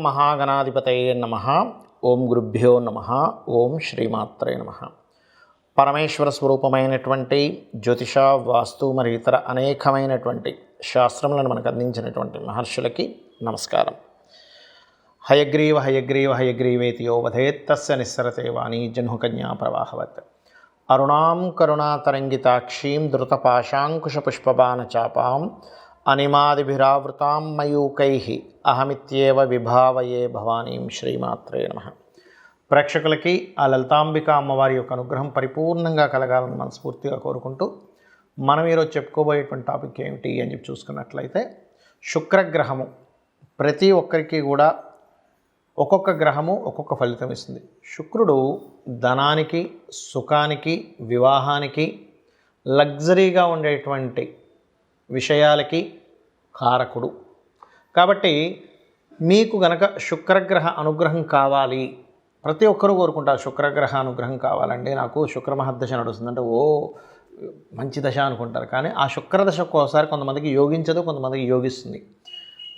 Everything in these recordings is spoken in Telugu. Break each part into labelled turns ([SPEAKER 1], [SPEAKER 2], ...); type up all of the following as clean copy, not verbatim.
[SPEAKER 1] మహాగణాధిపతయే నమః. ఓం గురుభ్యో నమః. ఓం శ్రీమాత్రే నమః. పరమేశ్వర స్వరూపమైనటువంటి జ్యోతిష, వాస్తు మరియు ఇతర అనేకమైనటువంటి శాస్త్రములను మనకు అందించినటువంటి మహర్షులకి నమస్కారం. హయగ్రీవ హయగ్రీవ హయగ్రీవేతి యో వదేత్ తస్య నిస్సరతే వాణీ జహ్నుకన్యా ప్రవాహవత్. అరుణాం కరుణాతరంగితాక్షీం ధృతపాశాంకుశపుష్పబాణచాపాం అనిమాదిభిరావృతాం మయూకైః అహమిత్యేవ విభావయే భవానీం. శ్రీమాత్రే నమః. ప్రేక్షకులకి ఆ లలితాంబిక అమ్మవారి యొక్క అనుగ్రహం పరిపూర్ణంగా కలగాలని మనస్ఫూర్తిగా కోరుకుంటూ మనం ఈరోజు చెప్పుకోబోయేటువంటి టాపిక్ ఏమిటి అని చెప్పి చూసుకున్నట్లయితే, శుక్రగ్రహము ప్రతి ఒక్కరికి కూడా ఒక్కొక్క గ్రహము ఒక్కొక్క ఫలితం ఇస్తుంది. శుక్రుడు ధనానికి, సుఖానికి, వివాహానికి, లగ్జరీగా ఉండేటువంటి విషయాలకి కారకుడు. కాబట్టి మీకు గనక శుక్రగ్రహ అనుగ్రహం కావాలి, ప్రతి ఒక్కరూ కోరుకుంటారు శుక్రగ్రహ అనుగ్రహం కావాలండి, నాకు శుక్రమహర్దశ నడుస్తుందంటే ఓ మంచి దశ అనుకుంటారు. కానీ ఆ శుక్రదశ ఒక్కోసారి కొంతమందికి యోగించదు, కొంతమందికి యోగిస్తుంది.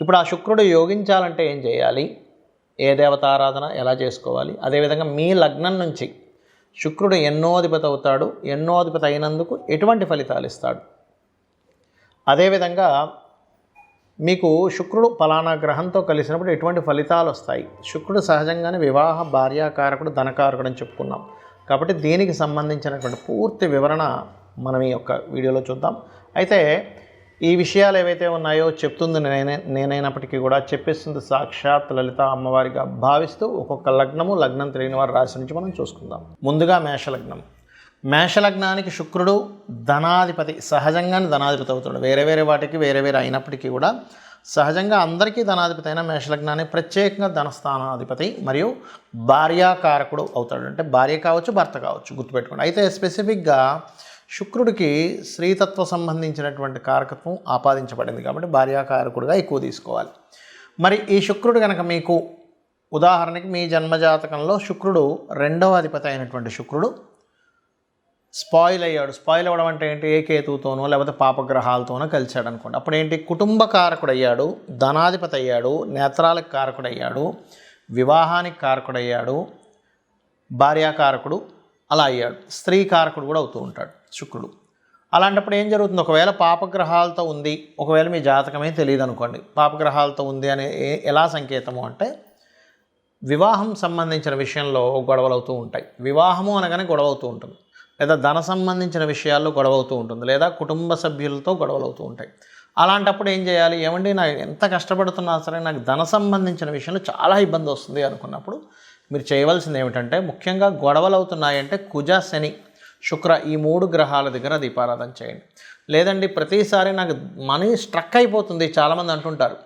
[SPEAKER 1] ఇప్పుడు ఆ శుక్రుడు యోగించాలంటే ఏం చేయాలి, ఏ దేవతారాధన ఎలా చేసుకోవాలి, అదేవిధంగా మీ లగ్నం నుంచి శుక్రుడు ఎన్నోధిపతి అవుతాడు, ఎన్నోధిపతి అయినందుకు ఎటువంటి ఫలితాలు ఇస్తాడు, అదేవిధంగా మీకు శుక్రుడు ఫలానా గ్రహంతో కలిసినప్పుడు ఎటువంటి ఫలితాలు వస్తాయి. శుక్రుడు సహజంగానే వివాహ, భార్యాకారకుడు, ధనకారకుడు అని చెప్పుకున్నాం. కాబట్టి దీనికి సంబంధించినటువంటి పూర్తి వివరణ మనం ఈ యొక్క వీడియోలో చూద్దాం. అయితే ఈ విషయాలు ఏవైతే ఉన్నాయో చెప్తుంది నేనైనప్పటికీ కూడా చెప్పేస్తుంది సాక్షాత్ లలిత అమ్మవారిగా భావిస్తూ ఒక్కొక్క లగ్నము, లగ్నం తెలియని వారి రాశి నుంచి మనం చూసుకుందాం. ముందుగా మేషలగ్నం. మేషలగ్నానికి శుక్రుడు ధనాధిపతి, సహజంగానే ధనాధిపతి అవుతాడు. వేరే వేరే వాటికి వేరే వేరే అయినప్పటికీ కూడా సహజంగా అందరికీ ధనాధిపతి అయిన మేషలగ్నానికి ప్రత్యేకంగా ధనస్థానాధిపతి మరియు భార్యాకారకుడు అవుతాడు. అంటే భార్య కావచ్చు, భర్త కావచ్చు, గుర్తుపెట్టుకోండి. అయితే స్పెసిఫిక్గా శుక్రుడికి స్త్రీతత్వ సంబంధించినటువంటి కారకత్వం ఆపాదించబడింది కాబట్టి భార్యాకారకుడుగా ఎక్కువ తీసుకోవాలి. మరి ఈ శుక్రుడు కనుక మీకు ఉదాహరణకి మీ జన్మజాతకంలో శుక్రుడు రెండవ అధిపతి అయినటువంటి శుక్రుడు స్పాయిల్ అయ్యాడు. స్పాయిల్ అవ్వడం అంటే ఏంటి, ఏ కేతువుతోనో లేకపోతే పాపగ్రహాలతోనో కలిశాడు అనుకోండి. అప్పుడు ఏంటి, కుటుంబ కారకుడు అయ్యాడు, ధనాధిపతి అయ్యాడు, నేత్రాలకు కారకుడు అయ్యాడు, వివాహానికి కారకుడు అయ్యాడు, భార్యాకారకుడు అలా అయ్యాడు, స్త్రీ కారకుడు కూడా అవుతూ ఉంటాడు శుక్రుడు. అలాంటప్పుడు ఏం జరుగుతుంది, ఒకవేళ పాపగ్రహాలతో ఉంది, ఒకవేళ మీ జాతకమే తెలియదు అనుకోండి, పాపగ్రహాలతో ఉంది అనే ఎలా సంకేతము అంటే వివాహం సంబంధించిన విషయంలో గొడవలు అవుతూ ఉంటాయి. వివాహము అనగానే గొడవ అవుతూ ఉంటుంది, లేదా ధన సంబంధించిన విషయాల్లో గొడవ అవుతూ ఉంటుంది, లేదా కుటుంబ సభ్యులతో గొడవలు అవుతూ ఉంటాయి. అలాంటప్పుడు ఏం చేయాలి, ఏమండి నాకు ఎంత కష్టపడుతున్నా సరే నాకు ధన సంబంధించిన విషయంలో చాలా ఇబ్బంది వస్తుంది అనుకున్నప్పుడు మీరు చేయవలసింది ఏమిటంటే, ముఖ్యంగా గొడవలు అవుతున్నాయంటే కుజ, శని, శుక్ర ఈ 3 గ్రహాల దగ్గర దీపారాధన చేయండి. లేదండి ప్రతిసారి నాకు మనీ స్ట్రక్ అయిపోతుంది, చాలామంది అంటుంటారు.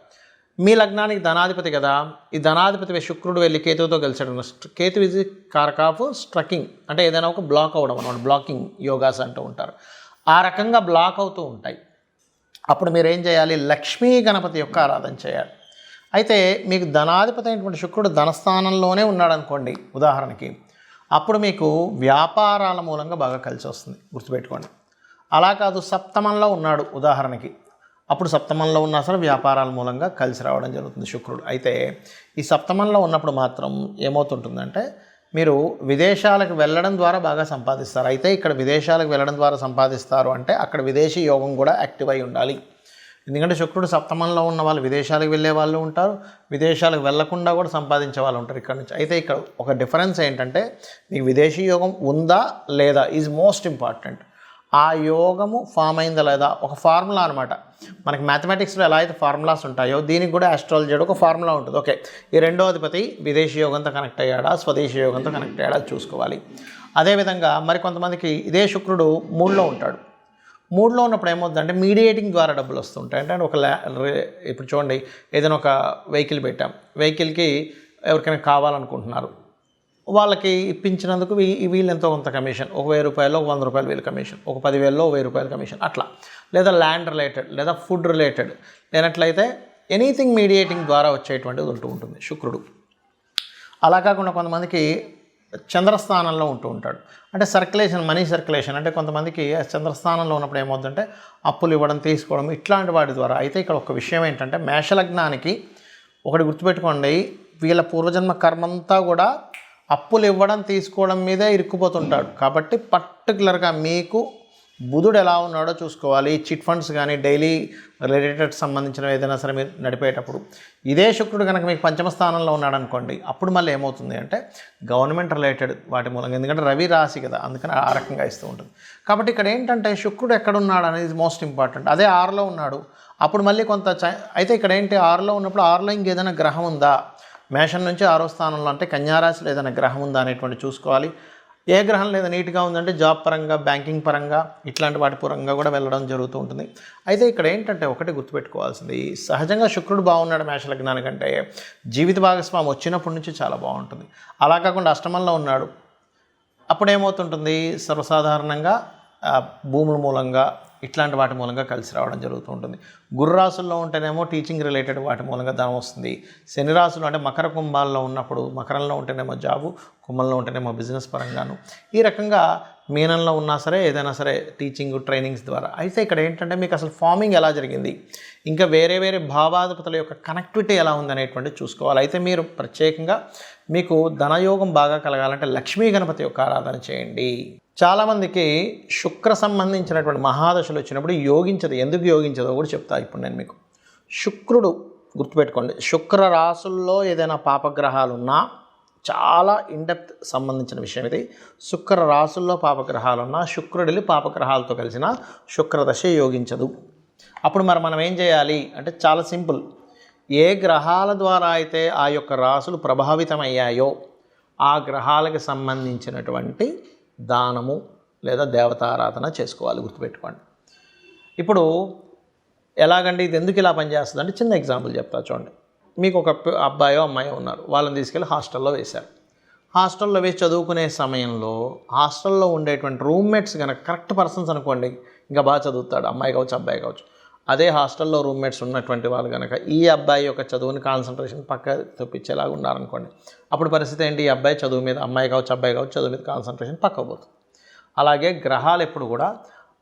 [SPEAKER 1] మీ లగ్నానికి ధనాధిపతి కదా, ఈ ధనాధిపతి శుక్రుడు వెళ్ళి కేతువుతో కలిసాడు. కేతు ఇజ్ కారక ఆఫ్ స్ట్రకింగ్, అంటే ఏదైనా ఒక బ్లాక్ అవ్వడం అన్నమాట, బ్లాకింగ్ యోగాస్ అంటూ ఉంటారు. ఆ రకంగా బ్లాక్ అవుతూ ఉంటాయి. అప్పుడు మీరు ఏం చేయాలి, లక్ష్మీ గణపతి యొక్క ఆరాధన చేయాలి. అయితే మీకు ధనాధిపతి అయినటువంటి శుక్రుడు ధనస్థానంలోనే ఉన్నాడు అనుకోండి ఉదాహరణకి, అప్పుడు మీకు వ్యాపారాల మూలంగా బాగా కలిసి వస్తుంది, గుర్తుపెట్టుకోండి. అలా కాదు సప్తమంలో ఉన్నాడు ఉదాహరణకి, అప్పుడు సప్తమంలో ఉన్నా సరే వ్యాపారాల మూలంగా కలిసి రావడం జరుగుతుంది శుక్రుడు. అయితే ఈ సప్తమంలో ఉన్నప్పుడు మాత్రం ఏమవుతుంటుందంటే మీరు విదేశాలకు వెళ్ళడం ద్వారా బాగా సంపాదిస్తారు. అయితే ఇక్కడ విదేశాలకు వెళ్ళడం ద్వారా సంపాదిస్తారు అంటే అక్కడ విదేశీ యోగం కూడా యాక్టివ్ అయి ఉండాలి. ఎందుకంటే శుక్రుడు సప్తమంలో ఉన్న వాళ్ళు విదేశాలకు వెళ్ళే వాళ్ళు ఉంటారు, విదేశాలకు వెళ్లకుండా కూడా సంపాదించే వాళ్ళు ఉంటారు ఇక్కడ నుంచి. అయితే ఇక్కడ ఒక డిఫరెన్స్ ఏంటంటే మీకు విదేశీ యోగం ఉందా లేదా ఈజ్ మోస్ట్ ఇంపార్టెంట్. ఆ యోగము ఫామ్ అయిందా లేదా ఒక ఫార్ములా అనమాట. మనకి మ్యాథమెటిక్స్లో ఎలా అయితే ఫార్ములాస్ ఉంటాయో దీనికి కూడా ఆస్ట్రాలజీ ఒక ఫార్ములా ఉంటుంది. ఓకే, ఈ రెండో అధిపతి విదేశీ యోగంతో కనెక్ట్ అయ్యాడా, స్వదేశీ యోగంతో కనెక్ట్ అయ్యాడా చూసుకోవాలి. అదేవిధంగా మరి కొంతమందికి ఇదే శుక్రుడు 3లో ఉంటాడు. 3లో ఉన్నప్పుడు ఏమవుతుందంటే మీడియేటింగ్ ద్వారా డబ్బులు వస్తుంటాయి. అంటే ఒక ఇప్పుడు చూడండి, ఏదైనా ఒక వెహికల్ పెట్టాం, వెహికల్కి ఎవరికైనా కావాలనుకుంటున్నారు, వాళ్ళకి ఇప్పించినందుకు వీళ్ళు ఎంతో కొంత కమిషన్, ఒక 1000 రూపాయలు, ఒక 100 రూపాయలు వీళ్ళ కమిషన్, ఒక 10,000లో 1000 రూపాయల కమిషన్ అట్లా, లేదా ల్యాండ్ రిలేటెడ్ లేదా ఫుడ్ రిలేటెడ్ లేనట్లయితే ఎనీథింగ్ మీడియేటింగ్ ద్వారా వచ్చేటువంటిది ఉంటూ ఉంటుంది శుక్రుడు. అలా కాకుండా కొంతమందికి చంద్రస్థానంలో ఉంటూ ఉంటాడు, అంటే సర్క్యులేషన్, మనీ సర్క్యులేషన్. అంటే కొంతమందికి చంద్రస్థానంలో ఉన్నప్పుడు ఏమవుతుందంటే అప్పులు ఇవ్వడం, తీసుకోవడం ఇట్లాంటి వాటి ద్వారా. అయితే ఇక్కడ ఒక విషయం ఏంటంటే మేషలగ్నానికి ఒకటి గుర్తుపెట్టుకోండి, వీళ్ళ పూర్వజన్మ కర్మంతా కూడా అప్పులు ఇవ్వడం తీసుకోవడం మీదే ఇరుక్కుపోతుంటాడు. కాబట్టి పర్టికులర్గా మీకు బుధుడు ఎలా ఉన్నాడో చూసుకోవాలి. చిట్ ఫండ్స్ కానీ డైలీ రిలేటెడ్ సంబంధించిన ఏదైనా సరే మీరు నడిపేటప్పుడు ఇదే శుక్రుడు కనుక మీకు పంచమ స్థానంలో ఉన్నాడు అనుకోండి, అప్పుడు మళ్ళీ ఏమవుతుంది అంటే గవర్నమెంట్ రిలేటెడ్ వాటి మూలంగా, ఎందుకంటే రవి రాశి కదా, అందుకని ఆ రకంగా ఇస్తూ ఉంటుంది. కాబట్టి ఇక్కడ ఏంటంటే శుక్రుడు ఎక్కడున్నాడు అనేది మోస్ట్ ఇంపార్టెంట్. అదే 6లో ఉన్నాడు అప్పుడు మళ్ళీ కొంత అయితే ఇక్కడ ఏంటి 6లో ఉన్నప్పుడు 6లో ఇంకేదైనా గ్రహం ఉందా, మేషం నుంచి 6వ స్థానంలో అంటే కన్యారాశిలో ఏదైనా గ్రహం ఉందా అనేటువంటి చూసుకోవాలి. ఏ గ్రహం లేదా నీట్గా ఉందంటే జాబ్ పరంగా, బ్యాంకింగ్ పరంగా, ఇట్లాంటి వాటి పరంగా కూడా వెళ్ళడం జరుగుతూ ఉంటుంది. అయితే ఇక్కడ ఏంటంటే ఒకటి గుర్తుపెట్టుకోవాల్సింది, సహజంగా శుక్రుడు బాగున్నాడు మేష లగ్నానికంటే జీవిత భాగస్వామి వచ్చినప్పటి నుంచి చాలా బాగుంటుంది. అలా కాకుండా అష్టమంలో ఉన్నాడు అప్పుడు ఏమవుతుంటుంది, సర్వసాధారణంగా భూముల మూలంగా ఇట్లాంటి వాటి మూలంగా కలిసి రావడం జరుగుతూ ఉంటుంది. గురు రాశుల్లో ఉంటేనేమో టీచింగ్ రిలేటెడ్ వాటి మూలంగా ధనం వస్తుంది. శని రాశులు అంటే మకర కుంభాల్లో ఉన్నప్పుడు, మకరంలో ఉంటేనేమో జాబు, కుంభంలో ఉంటేనేమో బిజినెస్ పరంగాను, ఈ రకంగా మీనంలో ఉన్నా సరే ఏదైనా సరే టీచింగ్ ట్రైనింగ్స్ ద్వారా. అయితే ఇక్కడ ఏంటంటే మీకు అసలు ఫార్మింగ్ ఎలా జరిగింది, ఇంకా వేరే వేరే భావాధిపతుల యొక్క కనెక్టివిటీ ఎలా ఉందనేటువంటిది చూసుకోవాలి. అయితే మీరు ప్రత్యేకంగా మీకు ధనయోగం బాగా కలగాలంటే లక్ష్మీ గణపతి యొక్క ఆరాధన చేయండి. చాలామందికి శుక్ర సంబంధించినటువంటి మహాదశలు వచ్చినప్పుడు యోగించదు. ఎందుకు యోగించదో కూడా చెప్తా ఇప్పుడు నేను మీకు. శుక్రుడు గుర్తుపెట్టుకోండి, శుక్ర రాశుల్లో ఏదైనా పాపగ్రహాలు ఉన్నా, చాలా ఇన్డెప్త్ సంబంధించిన విషయం ఇది. శుక్ర రాశుల్లో పాపగ్రహాలున్నా శుక్రుడిని పాపగ్రహాలతో కలిసిన శుక్రదశ యోగించదు. అప్పుడు మరి మనం ఏం చేయాలి అంటే చాలా సింపుల్. ఏ గ్రహాల ద్వారా అయితే ఆ యొక్క రాశులు ప్రభావితమయ్యాయో ఆ గ్రహాలకు సంబంధించినటువంటి దానము లేదా దేవతారాధన చేసుకోవాలి. గుర్తుపెట్టుకోండి. ఇప్పుడు ఎలాగండి ఇది ఎందుకు ఇలా పనిచేస్తుంది అంటే చిన్న ఎగ్జాంపుల్ చెప్తా చూడండి. మీకు ఒక అబ్బాయో అమ్మాయో ఉన్నారు, వాళ్ళని తీసుకెళ్ళి హాస్టల్లో వేశారు. హాస్టల్లో వేసి చదువుకునే సమయంలో హాస్టల్లో ఉండేటువంటి రూమ్మేట్స్ కనుక కరెక్ట్ పర్సన్స్ అనుకోండి, ఇంకా బాగా చదువుతాడు, అమ్మాయి కావచ్చు అబ్బాయి కావచ్చు. అదే హాస్టల్లో రూమ్మేట్స్ ఉన్నటువంటి వాళ్ళు కనుక ఈ అబ్బాయి యొక్క చదువుని కాన్సన్ట్రేషన్ పక్క తప్పించేలాగా ఉన్నారనుకోండి, అప్పుడు పరిస్థితి ఏంటి, ఈ అబ్బాయి చదువు మీద, అమ్మాయి కావచ్చు అబ్బాయి కావచ్చు చదువు మీద కాన్సన్ట్రేషన్ పక్కకు పోతుంది. అలాగే గ్రహాలు ఎప్పుడు కూడా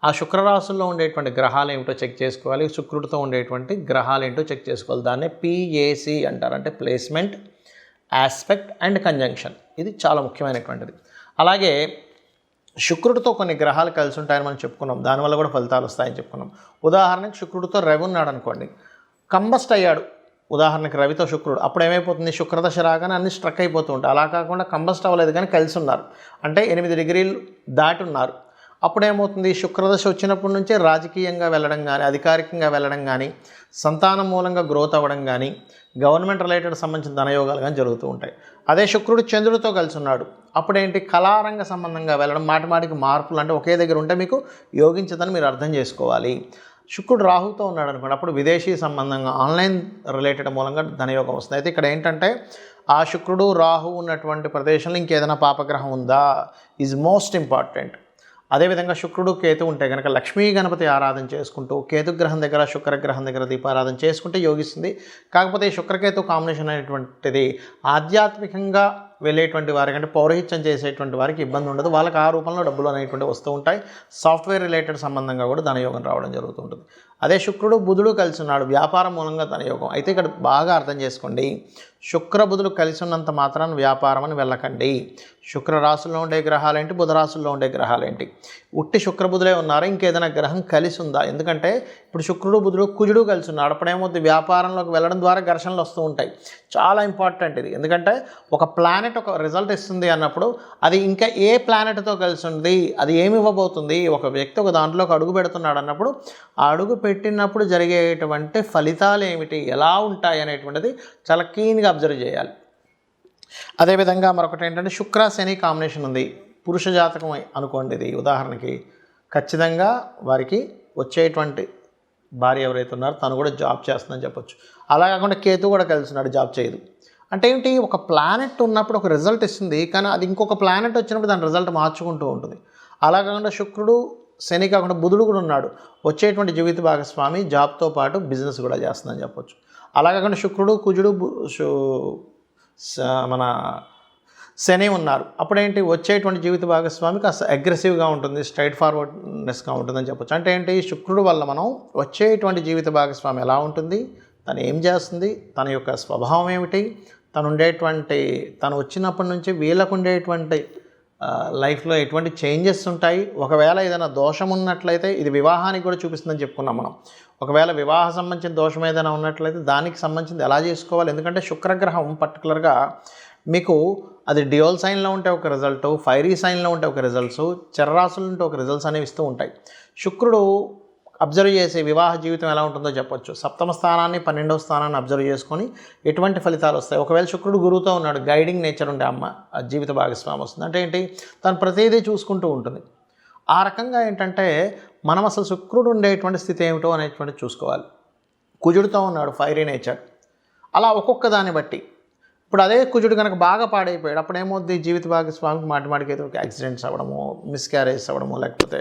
[SPEAKER 1] ఆ శుక్రరాశుల్లో ఉండేటువంటి గ్రహాలు ఏమిటో చెక్ చేసుకోవాలి, శుక్రుడితో ఉండేటువంటి గ్రహాలు ఏంటో చెక్ చేసుకోవాలి. దాన్నే PAC అంటారు, అంటే ప్లేస్మెంట్, ఆస్పెక్ట్ అండ్ కంజంక్షన్. ఇది చాలా ముఖ్యమైనటువంటిది. అలాగే శుక్రుడితో కొన్ని గ్రహాలు కలిసి ఉంటాయని మనం చెప్పుకున్నాం, దానివల్ల కూడా ఫలితాలు వస్తాయని చెప్పుకున్నాం. ఉదాహరణకి శుక్రుడితో రవి ఉన్నాడు అనుకోండి, కంబస్ట్ అయ్యాడు. ఉదాహరణకి రవితో శుక్రుడు, అప్పుడు ఏమైపోతుంది, శుక్రదశ రాగానే అన్ని స్ట్రక్ అయిపోతూ ఉంటాయి. అలా కాకుండా కంబస్ట్ అవ్వలేదు కానీ కలిసి ఉన్నారు, అంటే 8 డిగ్రీలు దాటి ఉన్నారు. అప్పుడేమవుతుంది, శుక్రదశ వచ్చినప్పటి నుంచే రాజకీయంగా వెళ్ళడం కానీ, అధికారికంగా వెళ్ళడం కానీ, సంతానం మూలంగా గ్రోత్ అవ్వడం కానీ, గవర్నమెంట్ రిలేటెడ్ సంబంధించిన ధనయోగాలు కానీ జరుగుతూ ఉంటాయి. అదే శుక్రుడు చంద్రుడితో కలిసి ఉన్నాడు, అప్పుడేంటి, కళారంగ సంబంధంగా వెళ్ళడం, మాటిమాటికి మార్పులు, అంటే ఒకే దగ్గర ఉంటే మీకు యోగించదని మీరు అర్థం చేసుకోవాలి. శుక్రుడు రాహుతో ఉన్నాడు అనుకోండి, అప్పుడు విదేశీ సంబంధంగా ఆన్లైన్ రిలేటెడ్ మూలంగా ధనయోగం వస్తుంది. అయితే ఇక్కడ ఏంటంటే ఆ శుక్రుడు రాహు ఉన్నటువంటి ప్రదేశంలో ఇంకేదైనా పాపగ్రహం ఉందా ఈజ్ మోస్ట్ ఇంపార్టెంట్. అదేవిధంగా శుక్రుడు కేతు ఉంటే కనుక లక్ష్మీ గణపతి ఆరాధన చేసుకుంటూ కేతుగ్రహం దగ్గర శుక్రగ్రహం దగ్గర దీపారాధన చేసుకుంటే యోగిస్తుంది. కాకపోతే ఈ శుక్రకేతు కాంబినేషన్ అనేటువంటిది ఆధ్యాత్మికంగా వెళ్ళేటువంటి వారికి, అంటే పౌరహిత్యం చేసేటువంటి వారికి ఇబ్బంది ఉండదు. వాళ్ళకి ఆ రూపంలో డబ్బులు అనేటువంటివి వస్తూ ఉంటాయి. సాఫ్ట్వేర్ రిలేటెడ్ సంబంధంగా కూడా ధనయోగం రావడం జరుగుతుంటుంది. అదే శుక్రుడు బుధుడు కలిసి ఉన్నాడు, వ్యాపారం మూలంగా ధనయోగం. అయితే ఇక్కడ బాగా అర్థం చేసుకోండి, శుక్ర బుధుడు కలిసి ఉన్నంత మాత్రాన్ని వ్యాపారం అని వెళ్ళకండి. శుక్ర రాశుల్లో ఉండే గ్రహాలేంటి, బుధ రాశుల్లో ఉండే గ్రహాలేంటి, ఉట్టి శుక్రబుధులే ఉన్నారా, ఇంకేదైనా గ్రహం కలిసి ఉందా? ఎందుకంటే ఇప్పుడు శుక్రుడు బుధుడు కుజుడు కలిసి ఉన్నాడు, అప్పుడేమవుతుంది, వ్యాపారంలోకి వెళ్ళడం ద్వారా ఘర్షణలు వస్తూ ఉంటాయి. చాలా ఇంపార్టెంట్ ఇది, ఎందుకంటే ఒక ప్లానెట్ ఒక రిజల్ట్ ఇస్తుంది అన్నప్పుడు అది ఇంకా ఏ ప్లానెట్తో కలిసి ఉంది, అది ఏమి ఇవ్వబోతుంది, ఒక వ్యక్తి ఒక దాంట్లోకి అడుగు పెడుతున్నాడు అన్నప్పుడు ఆ అడుగు పెట్టినప్పుడు జరిగేటువంటి ఫలితాలు ఏమిటి, ఎలా ఉంటాయి అనేటువంటిది చాలా క్లీన్గా అబ్జర్వ్ చేయాలి. అదేవిధంగా మరొకటి ఏంటంటే శుక్ర శని కాంబినేషన్ ఉంది, పురుష జాతకం అనుకోండి. ఇది ఉదాహరణకి ఖచ్చితంగా వారికి వచ్చేటువంటి భార్య ఎవరైతే ఉన్నారో తను కూడా జాబ్ చేస్తుందని చెప్పొచ్చు. అలా కాకుండా కేతు కూడా కలిసినాడు, జాబ్ చేయదు. అంటే ఏంటి, ఒక ప్లానెట్ ఉన్నప్పుడు ఒక రిజల్ట్ ఇస్తుంది, కానీ అది ఇంకొక ప్లానెట్ వచ్చినప్పుడు దాని రిజల్ట్ మార్చుకుంటూ ఉంటుంది. అలా కాకుండా శుక్రుడు శని కాకుండా బుధుడు కూడా ఉన్నాడు, వచ్చేటువంటి జీవిత భాగస్వామి జాబ్తో పాటు బిజినెస్ కూడా చేస్తుందని చెప్పొచ్చు. అలా కాకుండా శుక్రుడు కుజుడు మన శని ఉన్నారు, అప్పుడేంటి, వచ్చేటువంటి జీవిత భాగస్వామి కాస్త అగ్రెసివ్గా ఉంటుంది, స్ట్రైట్ ఫార్వర్డ్నెస్గా ఉంటుందని చెప్పొచ్చు. అంటే ఏంటి, శుక్రుడు వల్ల మనం వచ్చేటువంటి జీవిత భాగస్వామి ఎలా ఉంటుంది, తను ఏం చేస్తుంది, తన యొక్క స్వభావం ఏమిటి, తను వచ్చినప్పటి నుంచి వీళ్ళకు ఉండేటువంటి లైఫ్లో ఎటువంటి చేంజెస్ ఉంటాయి. ఒకవేళ ఏదైనా దోషం ఉన్నట్లయితే ఇది వివాహానికి కూడా చూపిస్తుందని చెప్పుకున్నాం మనం. ఒకవేళ వివాహ సంబంధించిన దోషం ఏదైనా ఉన్నట్లయితే దానికి సంబంధించింది ఎలా చేసుకోవాలి, ఎందుకంటే శుక్రగ్రహం పర్టికులర్గా మీకు అది డ్యూయల్ సైన్లో ఉంటే ఒక రిజల్ట్, ఫైరీ సైన్లో ఉంటే ఒక రిజల్ట్స్, చర్రాసులు ఉంటే ఒక రిజల్ట్స్ అనేవి ఇస్తూ ఉంటాయి. శుక్రుడు అబ్జర్వ్ చేసే వివాహ జీవితం ఎలా ఉంటుందో చెప్పొచ్చు. సప్తమ స్థానాన్ని 12వ స్థానాన్ని అబ్జర్వ్ చేసుకొని ఎటువంటి ఫలితాలు వస్తాయి. ఒకవేళ శుక్రుడు గురువుతో ఉన్నాడు, గైడింగ్ నేచర్ ఉండే జీవిత భాగస్వామి వస్తుంది. అంటే ఏంటి, తను ప్రతిదీ చూసుకుంటూ ఉంటుంది. ఆ రకంగా ఏంటంటే మనం అసలు శుక్రుడు ఉండేటువంటి స్థితి ఏమిటో అనేటువంటిది చూసుకోవాలి. కుజుడితో ఉన్నాడు, ఫైరీ నేచర్. అలా ఒక్కొక్క దాన్ని బట్టి ఇప్పుడు అదే కుజుడు కనుక బాగా పాడైపోయాడు, అప్పుడు ఏమవుద్ది, జీవిత భాగస్వామికి మాటిమాటికి ఏదో యాక్సిడెంట్స్ అవ్వడము, మిస్క్యారేజ్ అవ్వడము, లేకపోతే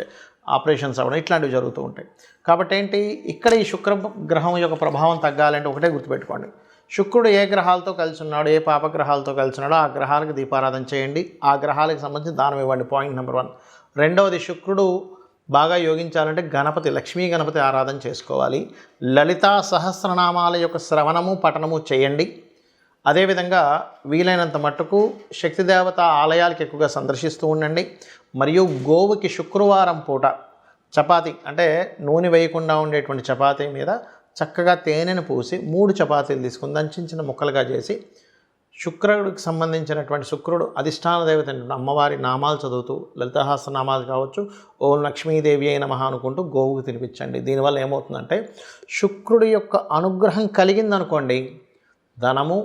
[SPEAKER 1] ఆపరేషన్స్ అవ్వడం, ఇట్లాంటివి జరుగుతూ ఉంటాయి. కాబట్టి ఏంటి, ఇక్కడ ఈ శుక్ర గ్రహం యొక్క ప్రభావం తగ్గాలంటే ఒకటే గుర్తుపెట్టుకోండి, శుక్రుడు ఏ గ్రహాలతో కలిసి ఉన్నాడు, ఏ పాపగ్రహాలతో కలిసి ఉన్నాడో ఆ గ్రహాలకు దీపారాధన చేయండి, ఆ గ్రహాలకు సంబంధించి దానం ఇవ్వండి. Point number 1. రెండవది, శుక్రుడు బాగా యోగించాలంటే గణపతి, లక్ష్మీ గణపతి ఆరాధన చేసుకోవాలి. లలితా సహస్రనామాల యొక్క శ్రవణము పఠనము చేయండి. అదేవిధంగా వీలైనంత మట్టుకు శక్తిదేవత ఆలయాలకు ఎక్కువగా సందర్శిస్తూ ఉండండి. మరియు గోవుకి శుక్రవారం పూట చపాతీ, అంటే నూనె వేయకుండా ఉండేటువంటి చపాతీ మీద చక్కగా తేనెను పూసి 3 చపాతీలు తీసుకుని దంచిన ముక్కలుగా చేసి శుక్రుడికి సంబంధించినటువంటి శుక్రుడు అధిష్టాన దేవత అమ్మవారి నామాలు చదువుతూ లలితాహాస నామాలు కావచ్చు, ఓం లక్ష్మీదేవి అయిన నమః అనుకుంటూ గోవుకు తినిపించండి. దీనివల్ల ఏమవుతుందంటే శుక్రుడి యొక్క అనుగ్రహం కలిగిందనుకోండి, ధనము,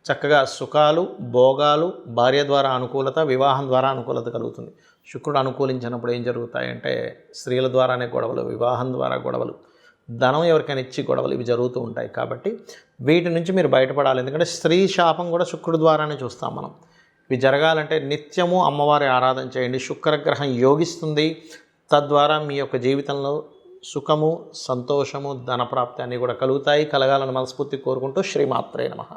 [SPEAKER 1] చక్కగా సుఖాలు, భోగాలు, భార్య ద్వారా అనుకూలత, వివాహం ద్వారా అనుకూలత కలుగుతుంది. శుక్రుడు అనుకూలించినప్పుడు ఏం జరుగుతాయంటే స్త్రీల ద్వారానే గొడవలు, వివాహం ద్వారా గొడవలు, ధనం ఎవరికైనా ఇచ్చి గొడవలు, ఇవి జరుగుతూ ఉంటాయి. కాబట్టి వీటి నుంచి మీరు బయటపడాలి. ఎందుకంటే స్త్రీ శాపం కూడా శుక్రుడు ద్వారానే చూస్తాం మనం. ఇవి జరగాలంటే నిత్యము అమ్మవారి ఆరాధన చేయండి. శుక్రగ్రహం యోగిస్తుంది. తద్వారా మీ యొక్క జీవితంలో సుఖము, సంతోషము, ధనప్రాప్తి అన్నీ కూడా కలుగుతాయి. కలగాలని మనస్ఫూర్తి కోరుకుంటూ శ్రీమాత్రే నమః.